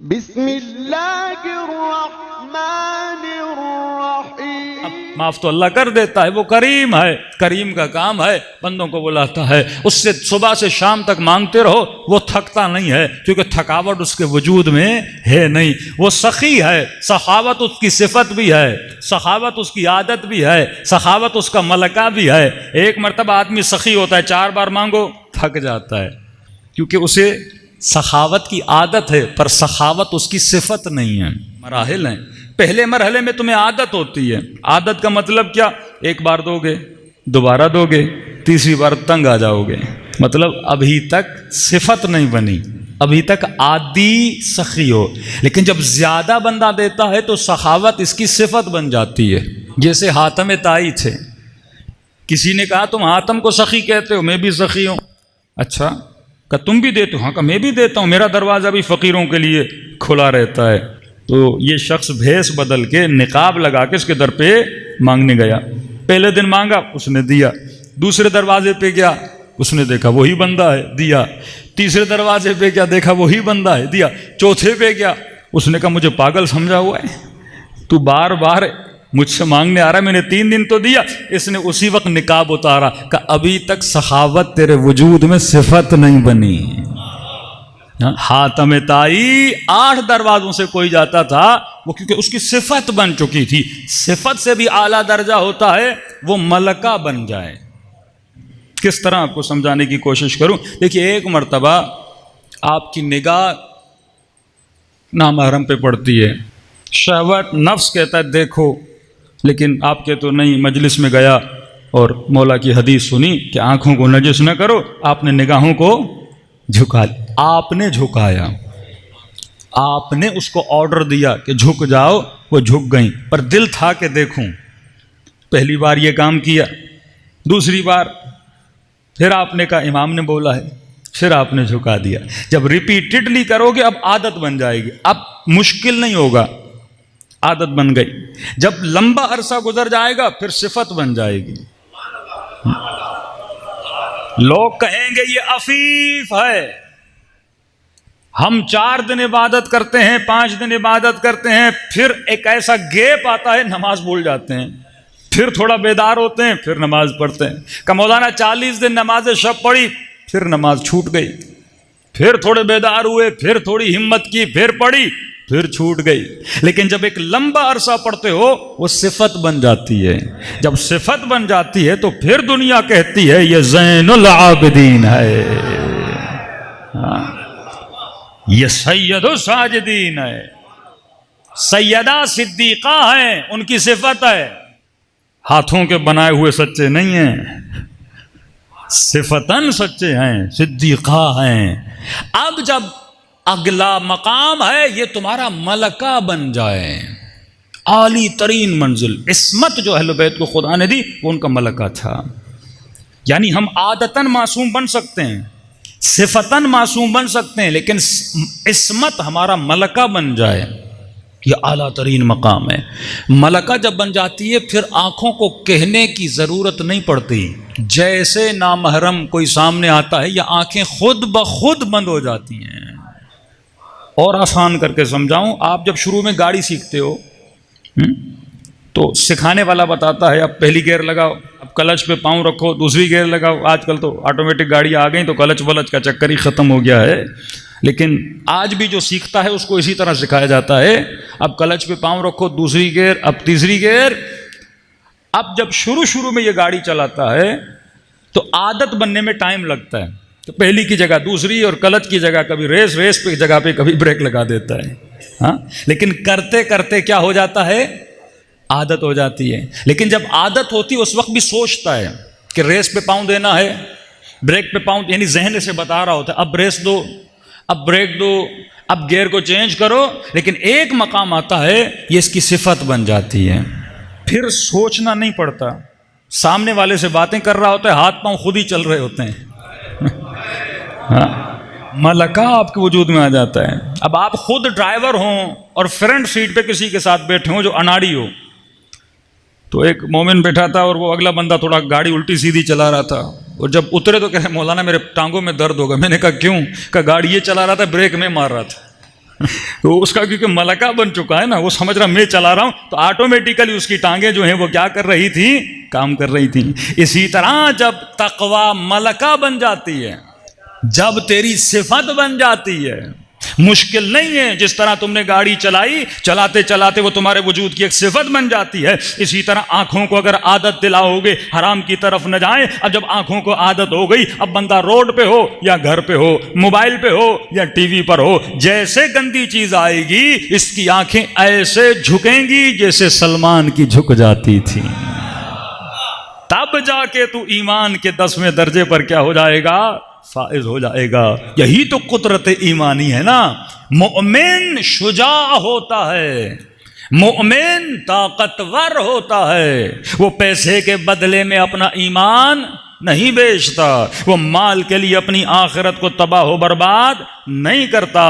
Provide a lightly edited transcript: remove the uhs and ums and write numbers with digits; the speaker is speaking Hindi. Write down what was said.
बिस्मिल्लाहिर्रहमानिर्रहीम। माफ तो अल्लाह कर देता है, वो करीम है, करीम का काम है, बंदों को बुलाता है, उससे सुबह से शाम तक मांगते रहो, वो थकता नहीं है, क्योंकि थकावट उसके वजूद में है नहीं। वो सखी है, सखावत उसकी सिफत भी है, सखावत उसकी आदत भी है, सखावत उसका मलका भी है। एक मरतबा आदमी सखी होता है, 4 बार मांगो थक जाता है, क्योंकि उसे सखावत की आदत है, पर सखावत उसकी सिफत नहीं है। मराहिल हैं, पहले मरहले में तुम्हें आदत होती है। आदत का मतलब क्या? एक बार दोगे, दोबारा दोगे, तीसरी बार तंग आ जाओगे, मतलब अभी तक सिफत नहीं बनी, अभी तक आदि सखी हो। लेकिन जब ज्यादा बंदा देता है तो सखावत इसकी सिफत बन जाती है। जैसे हातम ताई थे, किसी ने कहा तुम हातम को सखी कहते हो, मैं भी सखी हूं। अच्छा, का तुम भी देते हो? हाँ, का मैं भी देता हूँ, मेरा दरवाज़ा भी फ़कीरों के लिए खुला रहता है। तो ये शख्स भेस बदल के निकाब लगा के इसके दर पे मांगने गया। पहले दिन मांगा, उसने दिया। दूसरे दरवाजे पे गया, उसने देखा वही बंदा है, दिया। तीसरे दरवाजे पे गया, देखा वही बंदा है, दिया। चौथे पे गया, उसने कहा मुझे पागल समझा हुआ है, तू बार बार मुझसे मांगने आ रहा है, मैंने 3 दिन तो दिया। इसने उसी वक्त निकाब उतारा, का अभी तक सखावत तेरे वजूद में सिफत नहीं बनी। हातम ताई 8 दरवाजों से कोई जाता था, वो क्योंकि उसकी सिफत बन चुकी थी। सिफत से भी आला दर्जा होता है वो मलका बन जाए। किस तरह आपको समझाने की कोशिश करूं? देखिए, एक मर्तबा आपकी निगाह नामहरम पे पड़ती है, शहवत नफ्स कहता है देखो, लेकिन आपके तो नहीं। मजलिस में गया और मौला की हदीस सुनी कि आंखों को नजिस न करो, आपने निगाहों को झुका लिया। आपने झुकाया, आपने उसको ऑर्डर दिया कि झुक जाओ, वो झुक गई, पर दिल था कि देखूं। पहली बार ये काम किया, दूसरी बार फिर आपने कहा इमाम ने बोला है, फिर आपने झुका दिया। जब रिपीटेडली करोगे अब आदत बन जाएगी, अब मुश्किल नहीं होगा, आदत बन गई। जब लंबा अरसा गुजर जाएगा फिर सिफत बन जाएगी। लोग कहेंगे ये अफीफ है। हम 4 दिन इबादत करते हैं, 5 दिन इबादत करते हैं, फिर एक ऐसा गैप आता है, नमाज भूल जाते हैं, फिर थोड़ा बेदार होते हैं, फिर नमाज पढ़ते हैं। का मौलाना 40 दिन नमाज शब पढ़ी, फिर नमाज छूट गई, फिर थोड़े बेदार हुए, फिर थोड़ी हिम्मत की, फिर पढ़ी, फिर छूट गई। लेकिन जब एक लंबा अरसा पढ़ते हो वो सिफत बन जाती है। जब सिफत बन जाती है तो फिर दुनिया कहती है ये ज़ैनुल आबिदीन है, ये सैयदुल साजिदीन है, सैयदा सिद्दीका है, उनकी सिफत है। हाथों के बनाए हुए सच्चे नहीं हैं, सिफतन सच्चे हैं, सिद्दीका हैं। अब जब अगला मकाम है ये तुम्हारा मलका बन जाए, आली तरीन मंजिल, इस्मत जो अहले बैत को खुदा ने दी वो उनका मलका था। यानी हम आदतन मासूम बन सकते हैं, सिफतन मासूम बन सकते हैं, लेकिन इस्मत हमारा मलका बन जाए ये आला तरीन मकाम है। मलका जब बन जाती है फिर आंखों को कहने की ज़रूरत नहीं पड़ती। जैसे नामहरम कोई सामने आता है या आंखें खुद ब खुद बंद हो जाती हैं। और आसान करके समझाऊं, आप जब शुरू में गाड़ी सीखते हो तो सिखाने वाला बताता है अब पहली गियर लगाओ, अब क्लच पे पाँव रखो, दूसरी गियर लगाओ। आजकल तो ऑटोमेटिक गाड़ी आ गई तो क्लच वलच का चक्कर ही ख़त्म हो गया है। लेकिन आज भी जो सीखता है उसको इसी तरह सिखाया जाता है, अब क्लच पे पाँव रखो, दूसरी गियर, अब तीसरी गियर। अब जब शुरू में ये गाड़ी चलाता है तो आदत बनने में टाइम लगता है, तो पहली की जगह दूसरी और क्लच की जगह कभी रेस पे जगह पे कभी ब्रेक लगा देता है। हाँ, लेकिन करते करते क्या हो जाता है, आदत हो जाती है। लेकिन जब आदत होती है उस वक्त भी सोचता है कि रेस पे पाँव देना है, ब्रेक पे पाँव, यानी जहन से बता रहा होता है अब रेस दो, अब ब्रेक दो, अब गियर को चेंज करो। लेकिन एक मकाम आता है ये इसकी सिफत बन जाती है, फिर सोचना नहीं पड़ता। सामने वाले से बातें कर रहा होता है, हाथ पाँव खुद ही चल रहे होते हैं। हाँ, मलका आपके वजूद में आ जाता है। अब आप खुद ड्राइवर हों और फ्रंट सीट पे किसी के साथ बैठे हों जो अनाड़ी हो, तो एक मोमिन बैठा था और वो अगला बंदा थोड़ा गाड़ी उल्टी सीधी चला रहा था, और जब उतरे तो कह रहे मौलाना मेरे टांगों में दर्द होगा। मैंने कहा क्यों? कहा गाड़ी ये चला रहा था, ब्रेक में मार रहा था। तो उसका क्योंकि मलका बन चुका है ना, वो समझ रहा मैं चला रहा हूं, तो ऑटोमेटिकली उसकी टांगें जो हैं वो क्या कर रही थी, काम कर रही थी। इसी तरह जब तकवा मलका बन जाती है, जब तेरी सिफत बन जाती है, मुश्किल नहीं है। जिस तरह तुमने गाड़ी चलाई, चलाते चलाते वो तुम्हारे वजूद की एक सिफत बन जाती है, इसी तरह आंखों को अगर आदत दिलाओगे हराम की तरफ न जाए। अब जब आंखों को आदत हो गई, अब बंदा रोड पे हो या घर पे हो, मोबाइल पे हो या टीवी पर हो, जैसे गंदी चीज आएगी इसकी आंखें ऐसे झुकेंगी जैसे सलमान की झुक जाती थी। तब जाके तू ईमान के 10वें दर्जे पर क्या हो जाएगा, फाइज हो जाएगा। यही तो कुदरत ईमानी है ना। मोमिन शुजा होता है, मोमिन ताकतवर होता है, वो पैसे के बदले में अपना ईमान नहीं बेचता, वो माल के लिए अपनी आखिरत को तबाह बर्बाद नहीं करता।